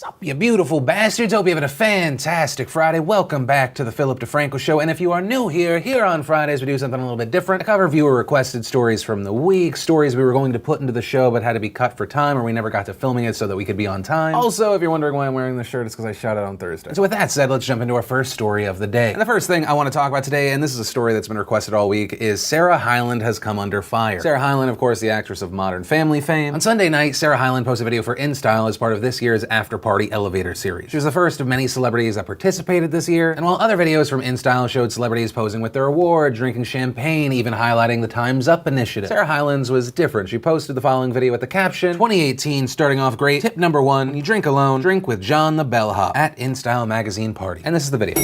Sup, you beautiful bastards? Hope you're having a fantastic Friday. Welcome back to the Philip DeFranco Show. And if you are new here on Fridays, we do something a little bit different. I cover viewer-requested stories from the week, stories we were going to put into the show but had to be cut for time or we never got to filming it so that we could be on time. Also, if you're wondering why I'm wearing this shirt, it's because I shot it on Thursday. So with that said, let's jump into our first story of the day. And the first thing I want to talk about today, and this is a story that's been requested all week, is Sarah Hyland has come under fire. Sarah Hyland, of course, the actress of Modern Family fame. On Sunday night, Sarah Hyland posted a video for InStyle as part of this year's After Party Elevator series. She was the first of many celebrities that participated this year, and while other videos from InStyle showed celebrities posing with their award, drinking champagne, even highlighting the Time's Up initiative, Sarah Hyland's was different. She posted the following video with the caption, 2018 starting off great. Tip number 1, when you drink alone, drink with John the Bellhop at InStyle magazine party. And this is the video.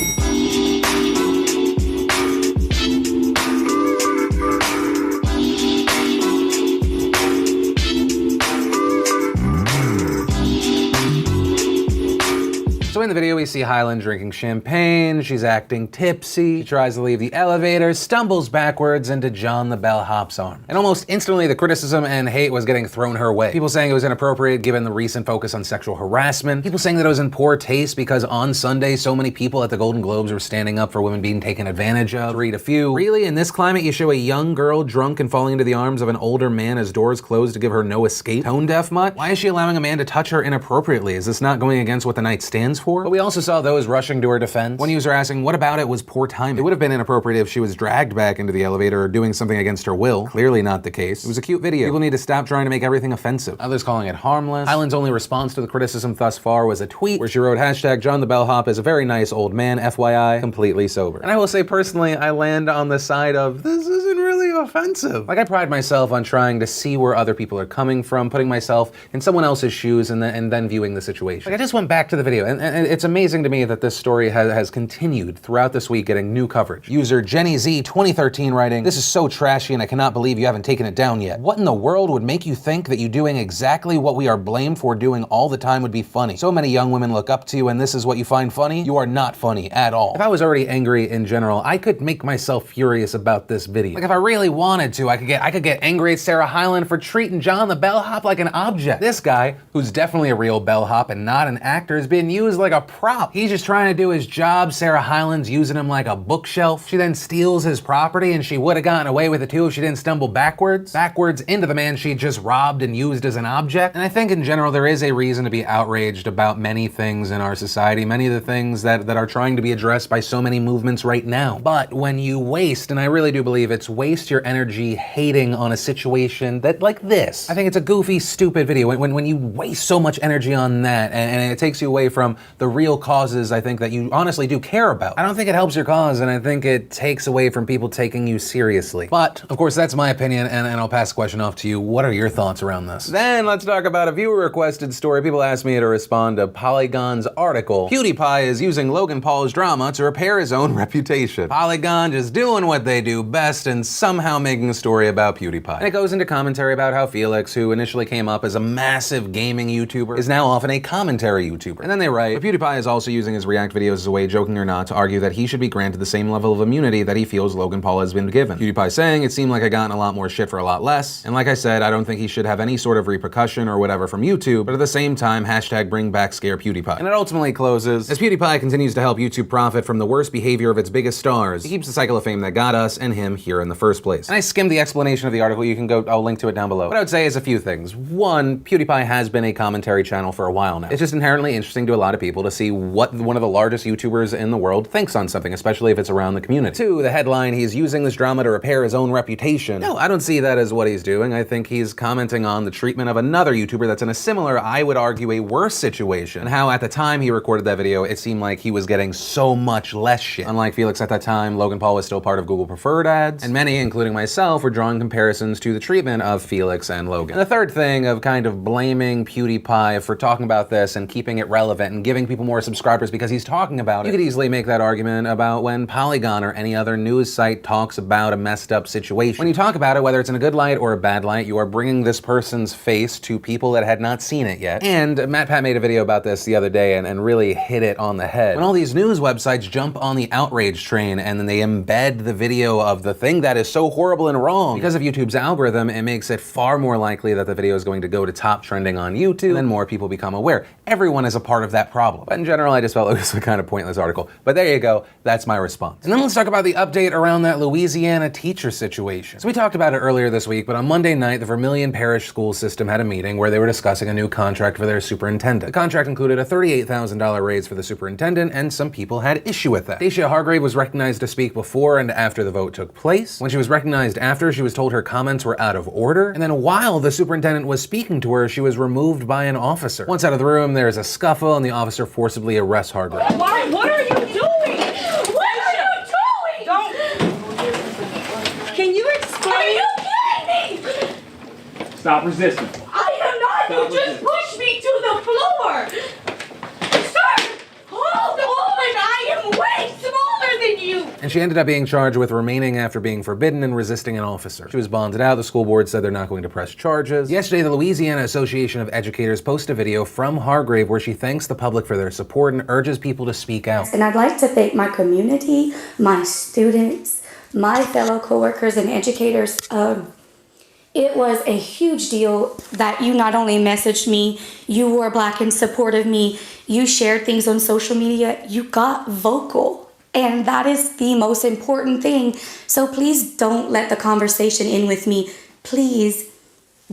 So in the video, we see Hyland drinking champagne, she's acting tipsy, she tries to leave the elevator, stumbles backwards into John the Bellhop's arm. And almost instantly, the criticism and hate was getting thrown her way. People saying it was inappropriate given the recent focus on sexual harassment. People saying that it was in poor taste because on Sunday, so many people at the Golden Globes were standing up for women being taken advantage of. To read a few. Really, in this climate, you show a young girl drunk and falling into the arms of an older man as doors close to give her no escape? Tone deaf much? Why is she allowing a man to touch her inappropriately? Is this not going against what the night stands for? But we also saw those rushing to her defense. One user asking, what about it was poor timing? It would have been inappropriate if she was dragged back into the elevator or doing something against her will. Clearly not the case. It was a cute video. People need to stop trying to make everything offensive. Others calling it harmless. Hyland's only response to the criticism thus far was a tweet where she wrote, hashtag John the Bellhop is a very nice old man, FYI, completely sober. And I will say personally, I land on the side of, this isn't really offensive. Like, I pride myself on trying to see where other people are coming from, putting myself in someone else's shoes and then viewing the situation. Like, I just went back to the video and it's amazing to me that this story has continued throughout this week getting new coverage. User Jenny Z 2013 writing, this is so trashy and I cannot believe you haven't taken it down yet. What in the world would make you think that you doing exactly what we are blamed for doing all the time would be funny? So many young women look up to you and this is what you find funny? You are not funny at all. If I was already angry in general, I could make myself furious about this video. Like if I really wanted to, I could get angry at Sarah Hyland for treating John the Bellhop like an object. This guy, who's definitely a real bellhop and not an actor, is being used like a prop. He's just trying to do his job. Sarah Hyland's using him like a bookshelf. She then steals his property and she would have gotten away with it too if she didn't stumble backwards into the man she just robbed and used as an object. And I think in general there is a reason to be outraged about many things in our society, many of the things that are trying to be addressed by so many movements right now. But when you waste, and I really do believe it's waste your energy hating on a situation that like this, I think it's a goofy, stupid video. When you waste so much energy on that and it takes you away from the real causes I think that you honestly do care about. I don't think it helps your cause and I think it takes away from people taking you seriously. But of course that's my opinion and I'll pass the question off to you. What are your thoughts around this? Then let's talk about a viewer requested story. People asked me to respond to Polygon's article. Pewdiepie is using Logan Paul's drama to repair his own reputation. Polygon just doing what they do best and somehow making a story about Pewdiepie. And it goes into commentary about how Felix, who initially came up as a massive gaming YouTuber, is now often a commentary YouTuber. And then they write, but Pewdiepie is also using his React videos as a way, joking or not, to argue that he should be granted the same level of immunity that he feels Logan Paul has been given. Pewdiepie saying, it seemed like I gotten a lot more shit for a lot less, and like I said, I don't think he should have any sort of repercussion or whatever from YouTube, but at the same time, hashtag bring back scare Pewdiepie. And it ultimately closes, as Pewdiepie continues to help YouTube profit from the worst behavior of its biggest stars, he keeps the cycle of fame that got us and him here in the first place. And I skimmed the explanation of the article, you can go, I'll link to it down below. What I would say is a few things. One, PewDiePie has been a commentary channel for a while now. It's just inherently interesting to a lot of people to see what one of the largest YouTubers in the world thinks on something, especially if it's around the community. Two, the headline, he's using this drama to repair his own reputation. No, I don't see that as what he's doing. I think he's commenting on the treatment of another YouTuber that's in a similar, I would argue, a worse situation, and how at the time he recorded that video, it seemed like he was getting so much less shit. Unlike Felix at that time, Logan Paul was still part of Google Preferred ads, and many, including myself, were drawing comparisons to the treatment of Felix and Logan. And the third thing of kind of blaming PewDiePie for talking about this and keeping it relevant and giving people more subscribers because he's talking about it. You could easily make that argument about when Polygon or any other news site talks about a messed up situation. When you talk about it, whether it's in a good light or a bad light, you are bringing this person's face to people that had not seen it yet. And MatPat made a video about this the other day and really hit it on the head. When all these news websites jump on the outrage train and then they embed the video of the thing that is so horrible and wrong. Because of YouTube's algorithm, it makes it far more likely that the video is going to go to top trending on YouTube, and then more people become aware. Everyone is a part of that problem. But in general, I just felt it was a kind of pointless article. But there you go, that's my response. And then let's talk about the update around that Louisiana teacher situation. So we talked about it earlier this week, but on Monday night, the Vermilion Parish School System had a meeting where they were discussing a new contract for their superintendent. The contract included a $38,000 raise for the superintendent, and some people had issue with that. Dacia Hargrave was recognized to speak before and after the vote took place. When she was recognized after, she was told her comments were out of order, and then while the superintendent was speaking to her, she was removed by an officer. Once out of the room, there's a scuffle, and the officer forcibly arrests Hargrave. Why? What are you doing? What are you doing? Don't. Can you explain? Are you kidding me? Stop resisting. I am not. Stop You just pushed me to the floor. Sir, hold on. I am way smaller than you. And she ended up being charged with remaining after being forbidden and resisting an officer. She was bonded out. The school board said they're not going to press charges. Yesterday, the Louisiana Association of Educators posted a video from Hargrave where she thanks the public for their support and urges people to speak out. And I'd like to thank my community, my students, my fellow coworkers and educators. It was a huge deal that you not only messaged me, you wore black in support of me, you shared things on social media, you got vocal. And that is the most important thing. So please don't let the conversation end with me. Please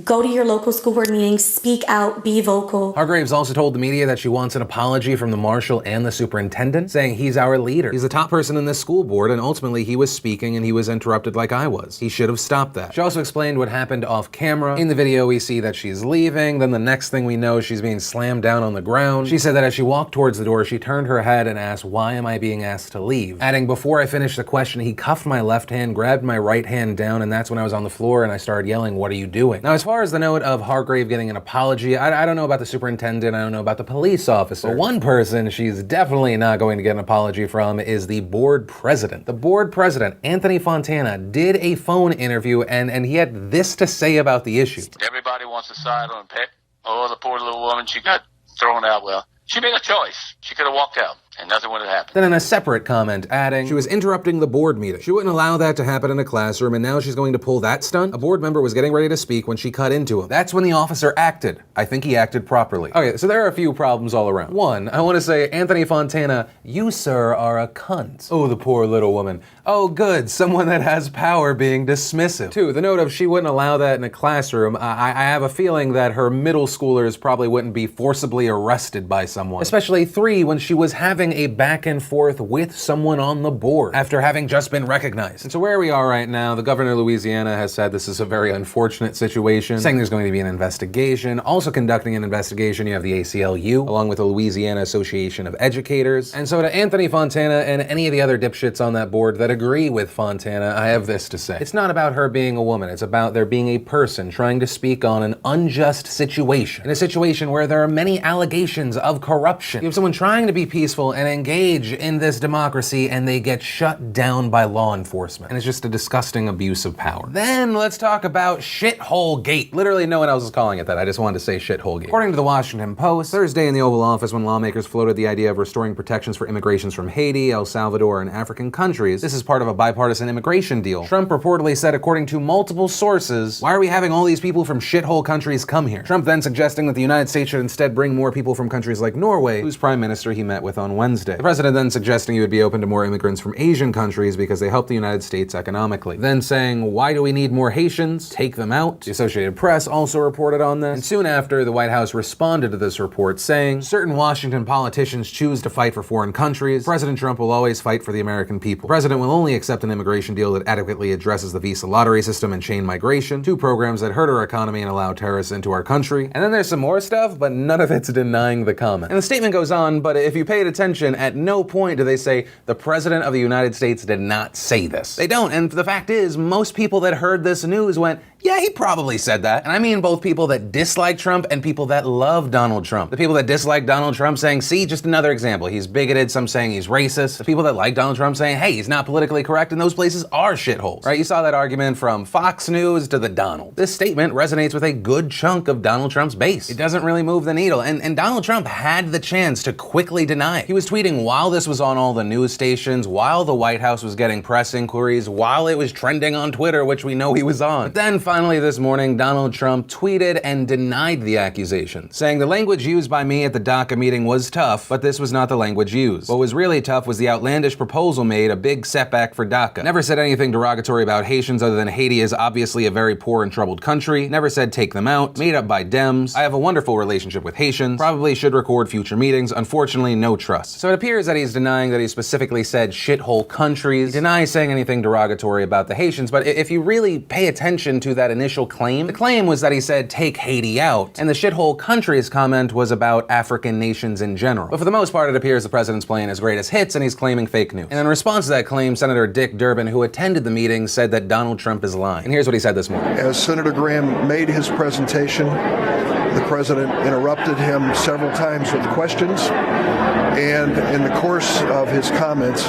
go to your local school board meetings, speak out, be vocal. Hargraves also told the media that she wants an apology from the marshal and the superintendent, saying he's our leader. He's the top person in this school board, and ultimately he was speaking and he was interrupted like I was. He should have stopped that. She also explained what happened off camera. In the video, we see that she's leaving. Then the next thing we know, she's being slammed down on the ground. She said that as she walked towards the door, she turned her head and asked, "Why am I being asked to leave?" Adding, "Before I finished the question, he cuffed my left hand, grabbed my right hand down, and that's when I was on the floor and I started yelling, 'What are you doing?'" Now, as far as the note of Hargrave getting an apology, I don't know about the superintendent, I don't know about the police officer. But one person she's definitely not going to get an apology from is the board president. The board president, Anthony Fontana, did a phone interview and he had this to say about the issue. Everybody wants to side on Pet. Oh, the poor little woman, she got thrown out. Well, she made a choice. She could have walked out, and nothing would have happened. Then in a separate comment, adding, she was interrupting the board meeting. She wouldn't allow that to happen in a classroom, and now she's going to pull that stunt? A board member was getting ready to speak when she cut into him. That's when the officer acted. I think he acted properly. Okay, so there are a few problems all around. One, I want to say, Anthony Fontana, you, sir, are a cunt. Oh, the poor little woman. Oh, good, someone that has power being dismissive. Two, the note of she wouldn't allow that in a classroom. I have a feeling that her middle schoolers probably wouldn't be forcibly arrested by someone. Especially three, when she was having a back and forth with someone on the board after having just been recognized. And so where we are right now, the governor of Louisiana has said this is a very unfortunate situation, saying there's going to be an investigation. Also conducting an investigation, you have the ACLU, along with the Louisiana Association of Educators. And so to Anthony Fontana and any of the other dipshits on that board that agree with Fontana, I have this to say. It's not about her being a woman, it's about there being a person trying to speak on an unjust situation. In a situation where there are many allegations of corruption. You have someone trying to be peaceful and engage in this democracy and they get shut down by law enforcement. And it's just a disgusting abuse of power. Then let's talk about Shithole Gate. Literally no one else is calling it that. I just wanted to say Shithole Gate. According to the Washington Post, Thursday in the Oval Office when lawmakers floated the idea of restoring protections for immigrations from Haiti, El Salvador, and African countries, this is part of a bipartisan immigration deal. Trump reportedly said, according to multiple sources, why are we having all these people from shithole countries come here? Trump then suggesting that the United States should instead bring more people from countries like Norway, whose prime minister he met with on Wednesday. The president then suggesting he would be open to more immigrants from Asian countries because they help the United States economically. Then saying, why do we need more Haitians? Take them out. The Associated Press also reported on this. And soon after, the White House responded to this report saying, certain Washington politicians choose to fight for foreign countries. President Trump will always fight for the American people. The president will only accept an immigration deal that adequately addresses the visa lottery system and chain migration, two programs that hurt our economy and allow terrorists into our country. And then there's some more stuff, but none of it's denying the comment. And the statement goes on, but if you paid attention, at no point do they say the president of the United States did not say this. They don't, and the fact is, most people that heard this news went, yeah, he probably said that. And I mean both people that dislike Trump and people that love Donald Trump. The people that dislike Donald Trump saying, see, just another example, he's bigoted, some saying he's racist. The people that like Donald Trump saying, hey, he's not politically correct, and those places are shitholes, right? You saw that argument from Fox News to the Donald. This statement resonates with a good chunk of Donald Trump's base. It doesn't really move the needle, and Donald Trump had the chance to quickly deny it. He was was tweeting while this was on all the news stations, while the White House was getting press inquiries, while it was trending on Twitter, which we know he was on. But then finally this morning, Donald Trump tweeted and denied the accusation, saying the language used by me at the DACA meeting was tough, but this was not the language used. What was really tough was the outlandish proposal made, a big setback for DACA. Never said anything derogatory about Haitians other than Haiti is obviously a very poor and troubled country. Never said take them out. Made up by Dems. I have a wonderful relationship with Haitians. Probably should record future meetings. Unfortunately, no trust. So it appears that he's denying that he specifically said shithole countries. He denies saying anything derogatory about the Haitians, but if you really pay attention to that initial claim, the claim was that he said take Haiti out, and the shithole countries comment was about African nations in general. But for the most part, it appears the president's playing his greatest hits and he's claiming fake news. And in response to that claim, Senator Dick Durbin, who attended the meeting, said that Donald Trump is lying. And here's what he said this morning. As Senator Graham made his presentation, the president interrupted him several times with questions, and in the course of his comments,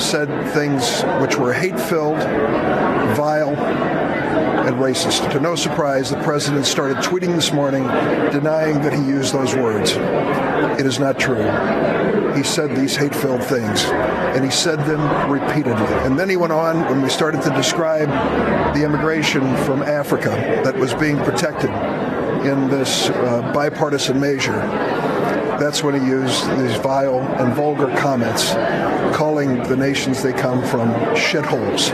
said things which were hate-filled, vile, and racist. To no surprise, the president started tweeting this morning denying that he used those words. It is not true. He said these hate-filled things, and he said them repeatedly. And then he went on when we started to describe the immigration from Africa that was being protected in this bipartisan measure. That's when he used these vile and vulgar comments, calling the nations they come from shitholes.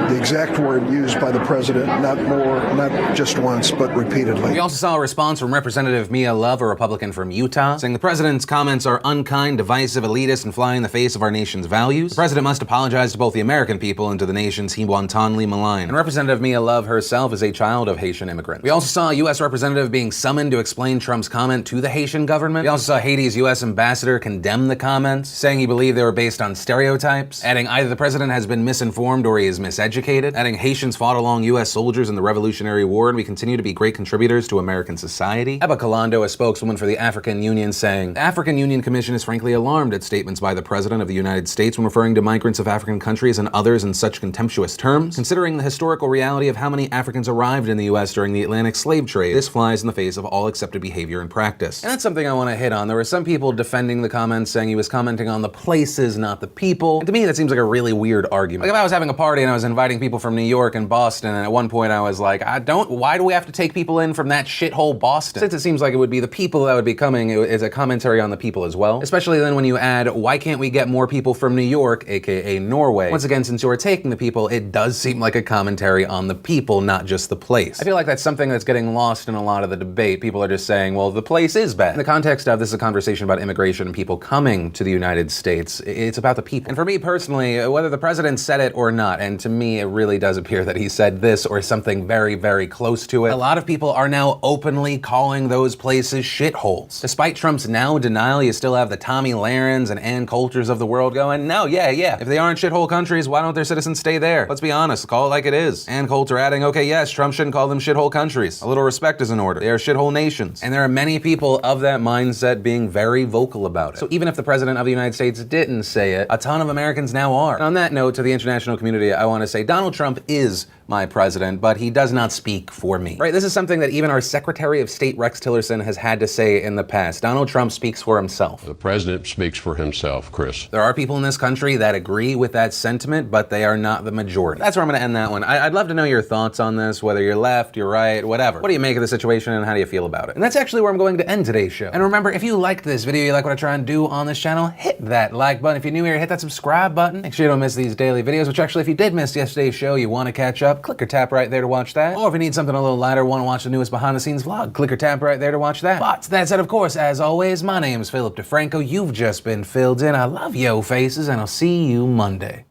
The exact word used by the president, not just once, but repeatedly. We also saw a response from Representative Mia Love, a Republican from Utah, saying the president's comments are unkind, divisive, elitist, and fly in the face of our nation's values. The president must apologize to both the American people and to the nations he wantonly maligned. And Representative Mia Love herself is a child of Haitian immigrants. We also saw a U.S. representative being summoned to explain Trump's comment to the Haitian government. We also saw Haiti's U.S. ambassador condemn the comments, saying he believed they were based on stereotypes, adding either the president has been misinformed or he is miseducated, adding Haitians fought along U.S. soldiers in the Revolutionary War and we continue to be great contributors to American society. Eba Kalando, a spokeswoman for the African Union, saying, the African Union Commission is frankly alarmed at statements by the President of the United States when referring to migrants of African countries and others in such contemptuous terms. Considering the historical reality of how many Africans arrived in the U.S. during the Atlantic slave trade, this flies in the face of all accepted behavior and practice. And that's something I want to hit on. There were some people defending the comments, saying he was commenting on the places, not the people. And to me, that seems like a really weird argument. Like if I was having a party and I was inviting people from New York and Boston, and at one point I was like, why do we have to take people in from that shithole Boston? Since it seems like it would be the people that would be coming, it's a commentary on the people as well. Especially then when you add, why can't we get more people from New York, aka Norway? Once again, since you're taking the people, it does seem like a commentary on the people, not just the place. I feel like that's something that's getting lost in a lot of the debate. People are just saying, well, the place is bad. In the context of this is a conversation about immigration and people coming to the United States, it's about the people. And for me personally, whether the president said it or not, and to me it really does appear that he said this or something very, very close to it, a lot of people are now openly calling those places shitholes. Despite Trump's now denial, you still have the Tommy Lahrens and Ann Coulters of the world going, no, yeah, if they aren't shithole countries, why don't their citizens stay there? Let's be honest, call it like it is. Ann Coulter adding, okay, yes, Trump shouldn't call them shithole countries. A little respect is in order. They are shithole nations. And there are many people of that mindset being very vocal about it. So even if the president of the United States didn't say it, a ton of Americans now are. And on that note, to the international community, I want to say Donald Trump is my president, but he does not speak for me. Right? This is something that even our Secretary of State Rex Tillerson has had to say in the past. Donald Trump speaks for himself. The president speaks for himself, Chris. There are people in this country that agree with that sentiment, but they are not the majority. That's where I'm going to end that one. I'd love to know your thoughts on this, whether you're left, you're right, whatever. What do you make of the situation and how do you feel about it? And that's actually where I'm going to end today's show. And remember, if you liked this video, you like what I try and do on this channel, hit that like button. If you're new here, hit that subscribe button. Make sure you don't miss these daily videos, which actually, if you did miss yesterday's show, you want to catch up, click or tap right there to watch that. Or if you need something a little lighter, want to watch the newest behind the scenes vlog, click or tap right there to watch that. But that said, of course, as always, my name is Philip DeFranco. You've just been filled in. I love yo faces, and I'll see you Monday.